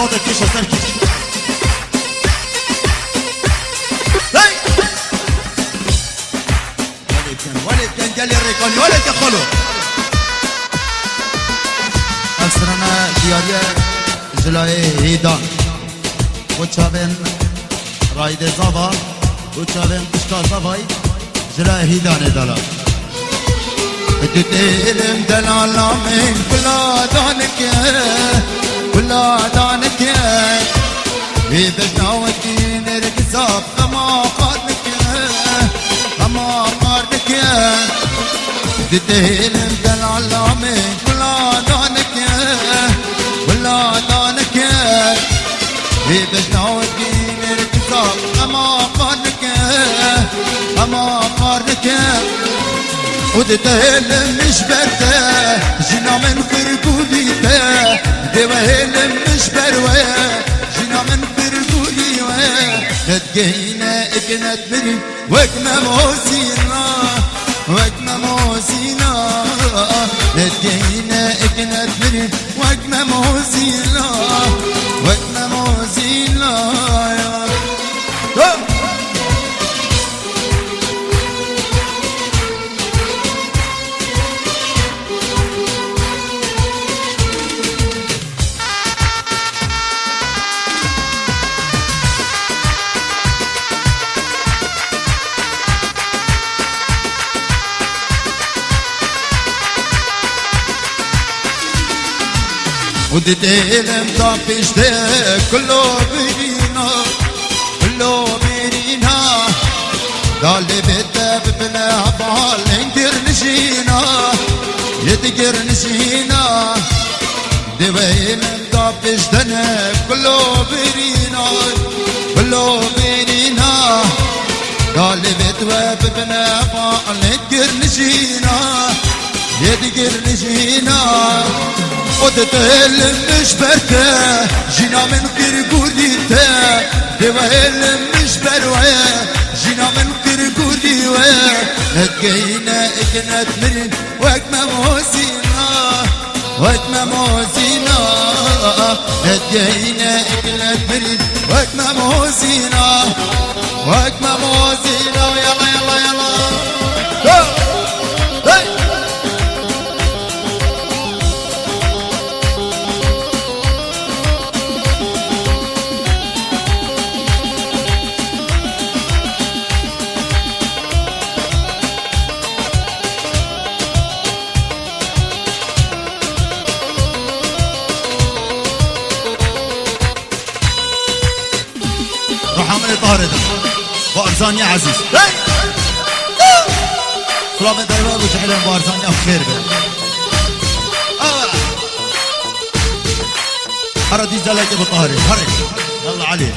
صوتك كيش تركي ولد كان قال لي الريكوني ولد يا خلو أسرنا دياريا جلاي هيدان وتشابن رايد زافا وتشابن بشكا زافاي جلاي هيدان دالا تتلم دلالا من كلا دانك كلا دانك إذا شاوتين ركزاب أما قادك أما قادك تتلم دلالا من كلا دانك كلا دانك إذا شاوتين ركزاب أما قادك أما قادك ودتهلم مش برده جنا من فرقوديته دوهلم مش بروه جنا من فرقوديوه نتجينا اكنت بري وكما موسينا وكما موسينا نتجينا اكنت بري وكما موسينا وكما موسينا ودتيلم طفشته كله برينا كله برينا دالي بيته بلا بال انكر نشينا يتكر نشينا دويلم طفشتنا كله برينا كله برينا دالي بيته بلا بال انكر نشينا يتكر نشينا ودتهلم مش بركة جينا من كرقوديته دوهلم مش بروه جينا من كرقوديوه نتقينا اكنت من وكما موسينا وكما موسينا نتقينا اكنت من وكما موسينا وكما موسينا يلا يلا يلا محمد طارد بارزان يا عزيز طلاب الدرباب وشحلهم بارزان يا خير به حردي زلك ابو طارد حرك يلا علي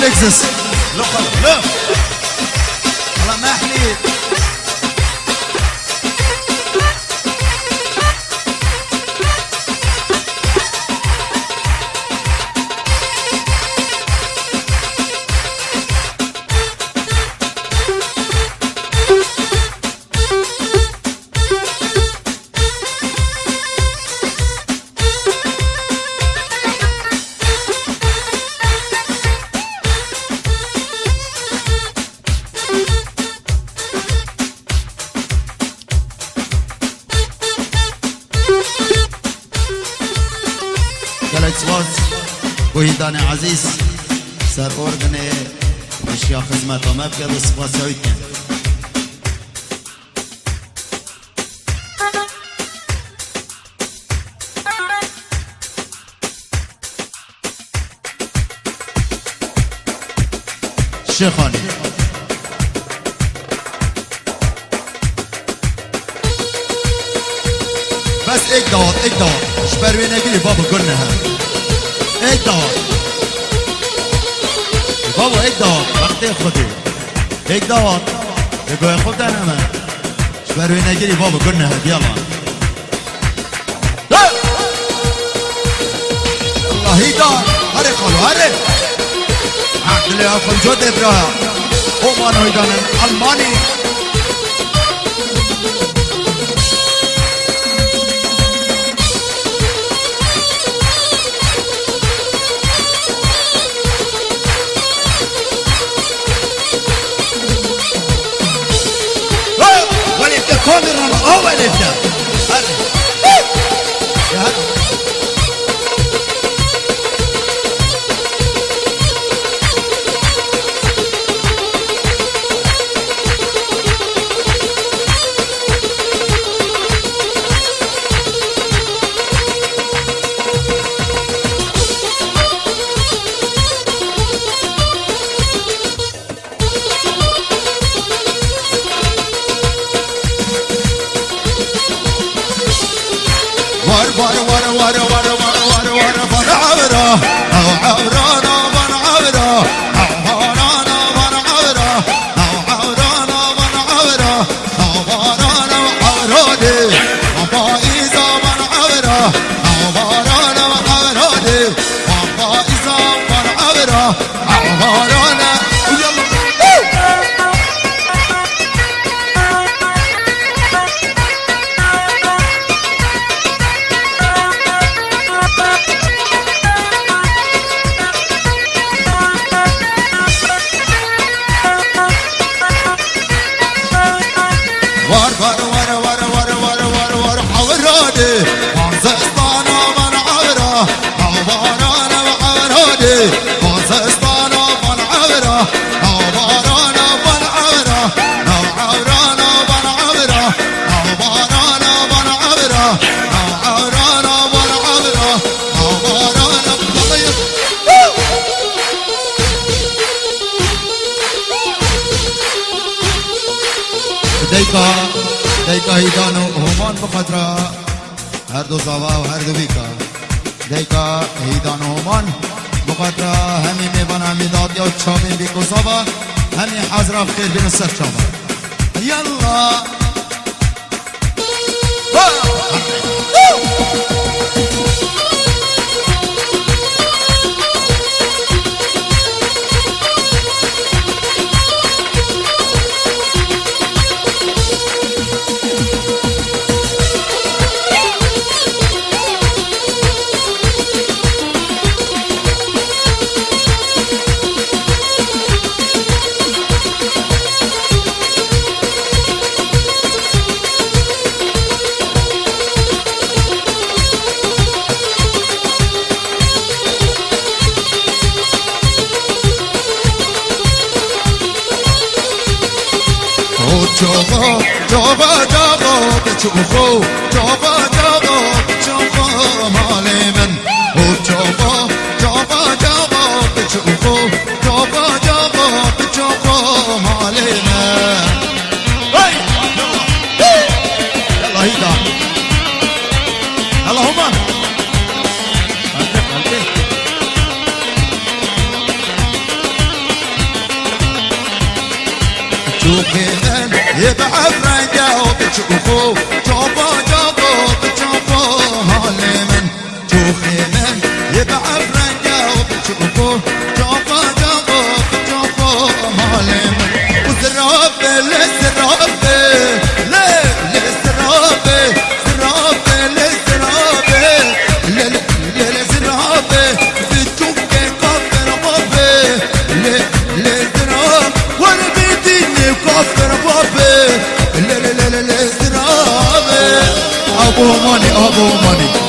لكزس لا لا والله ما حليت وهيداني عزيز سر أورغني اشياء خدمته ما بقدر سباسيوي كان شيخاني بس ايك دوت ايك دوت شبروي نقري بابا قلنا هذا ايك دوت بابا ايك دوت وقتي خدي ايك دوت يقول خد انا ما شبروي نقري بابا قلنا هذا يلا الله يدار هري قالوا هري عقد اللي أفضل جود إبراهيم هو ما نويدان الألماني وليبدأ كاميرا هو وليبدأ ديكا هيدانو همان بقدرة هر دو زاوا و هر دو بيكا ديكا هيدانو همان بقدرة همي ميبان همي داد يا چابين بيكو زاوا همي حاضرة بخير بين السر چابا يلا جابا جابا جابا بتشوفو جابا جابا بتشوفو مالي من جابا جابا جابا بتشوفو جابا جابا بتشوفو مالي من يلا هيدا اللهم شوفي يبقى فرنجة وبتشوفوا جابا جابا بتشوفوا هالي من شوفي من يبقى فرنجة وبتشوفوا جابا جابا بتشوفوا هالي من وزرابي للزرابي للزرابي زرابي للزرابي للزرابي بتشوفي كافر بابي للزراب وانا بديني كافر بابي أبو ماني أبو ماني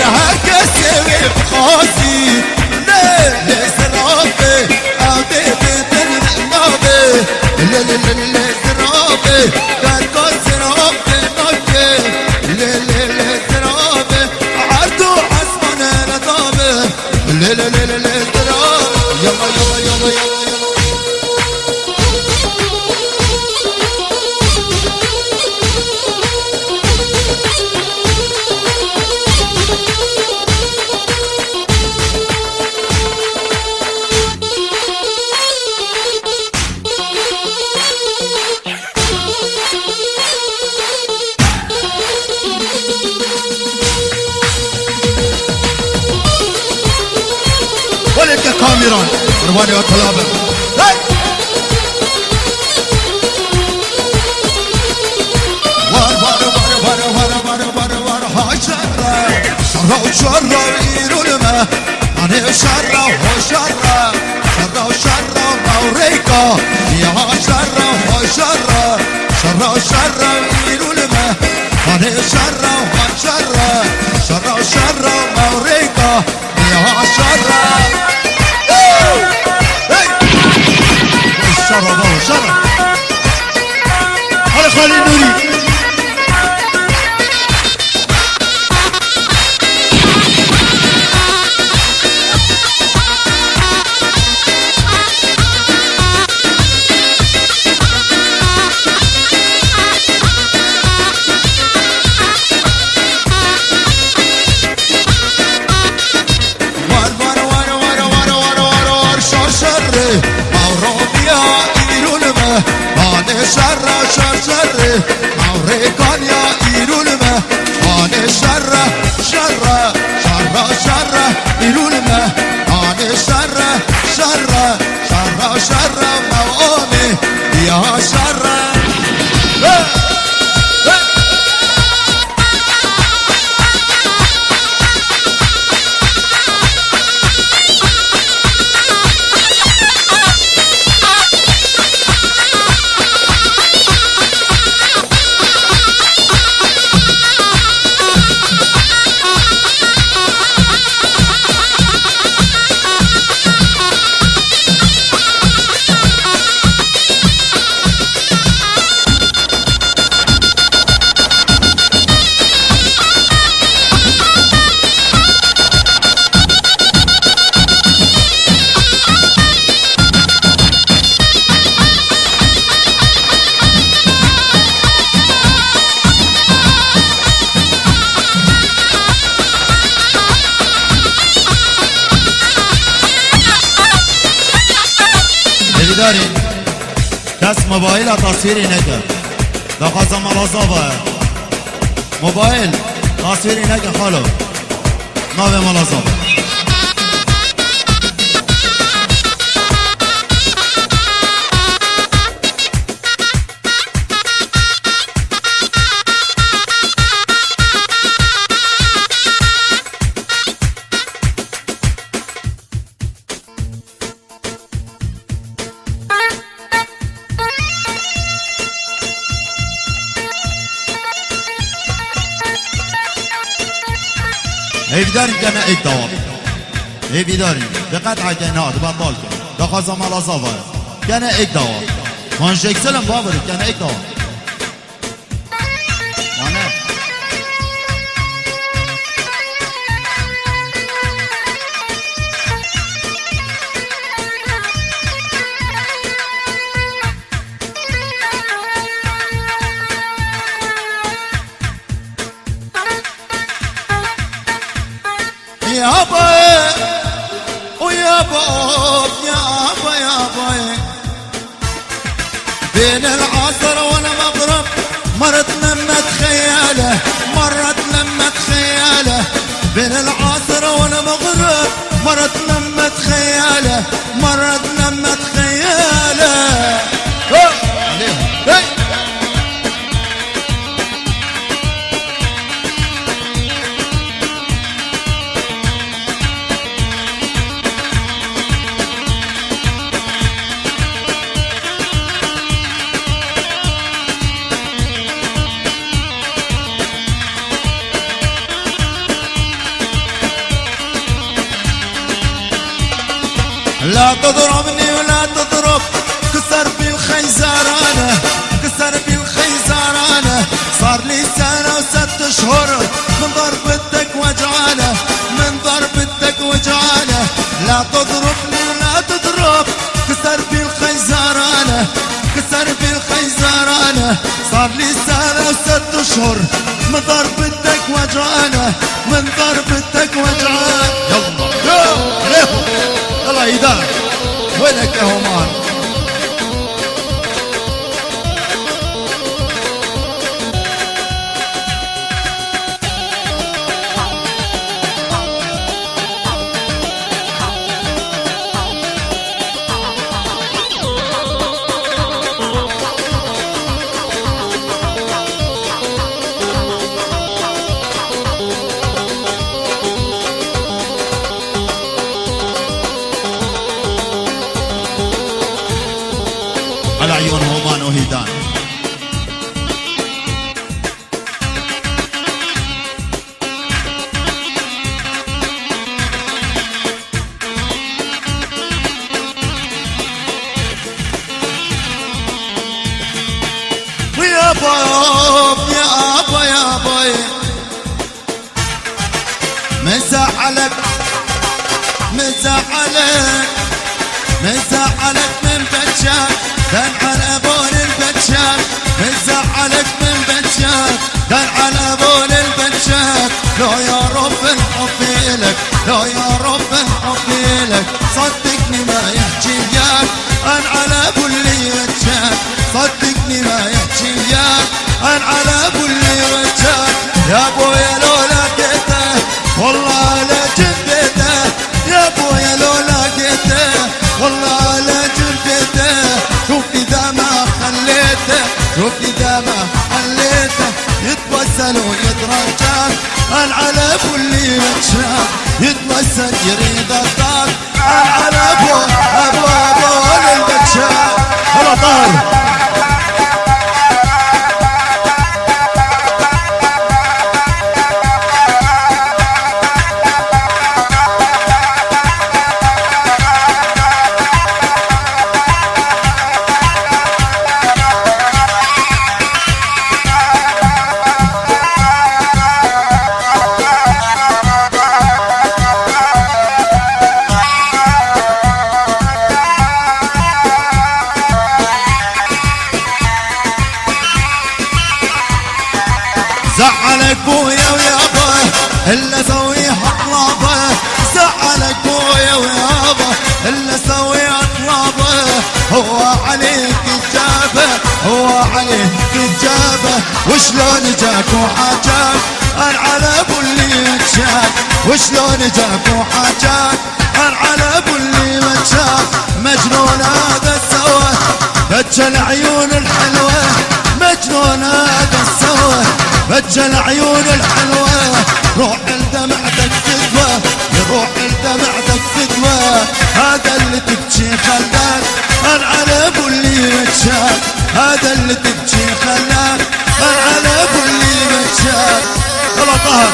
هركسي بخاسي ليه سرابي أودي بدن نابي ليه سرابي كاركو سرابي نوكي ليه سرابي عردو عسمان لطابي ليه سرابي يلا يلا يلا يلا كاميران رواني وطلابة شرة ويرولما أنا شرة وشرة شرة وشرة وموريكا يا شرة وشرة شرة وشرة ويرولما أنا شرة وشرة شرة وشرة وموريكا يا شرة شرة وشرة على خالي نوري شرة شرة موريكان يا إيرولمة أنا شرة شرة شرة شرة إيرولمة أنا شرة شرة شرة شرة موامي يا شرة دارین کس موبایل تصویری نکرد دخواستم ملازابه موبایل تصویری نکرد خالو ناوه ملازابه هيفداري كان ايك دوام هيفداري بقطع كينات بطال كان دخازا ملازافا كان ايك دوام مانشيك سلم بابري كان ايك دوام وانا يا باي ويا باب يا باي يا باي بين العصر والمغرب مرت لما تخيله مرت لما تخيله بين العصر والمغرب مرت لما تخيله مرت لما تخيله لا تضربني ولا تضرب، كسر بالخيزرانة، كسر بالخيزرانة. صار لي سنة و6 اشهر من ضربتك وجعانة، من ضربتك وجعانة. لا تضربني ولا تضرب، كسر بالخيزرانة، كسر بالخيزرانة. صار لي سنة و6 اشهر من ضربتك وجعانة، من ضربتك وجعانة. يلا يلا ايدان وينك يا هومان؟ على عيون هومان وهيدان. ويا باب يا ابا يا باي، مزعلك مزعلك مزعلك من بجاك، دن على بول البجاك. مزعلك من بجاك، دن على بول البجاك. لو يا رب الحب إلك، لو يا رب الحب إلك. صدقني ما يحكي وياك أن على بولي وجاك، صدقني ما يحكي وياك أن على بولي وجاك. يا بويا لو لقيته والله لا جبته، يا بويا لو لقيته والله لا جبته. شوف إذا ما خليته، شوف إذا ما خليته. يتوسل ويترجاك أن على بولي وجاك، يتوسل يريد الطاق أن على بول البجاك. هلا طاهر زعلك بويا ويابا إلا سويها طلابه، زعلك بويا ويابا إلا سويها طلابه. هو عليك الجابه، هو عليك الجابه. وشلون جاك وحاجاك أن على بولي وجاك، وشلون جاك وحاجاك أن على بولي وجاك. مجنون هذا سوى بج العيون الحلوة، مجنون هذا سوى بج العيون الحلوة. روح لدمعتك فدوة، يروح لدمعتك فدوة. هذا اللي تبكي خلاك أن على بولي وجاك، هذا اللي تبكي خلاك أن على بولي وجاك. يلا طهر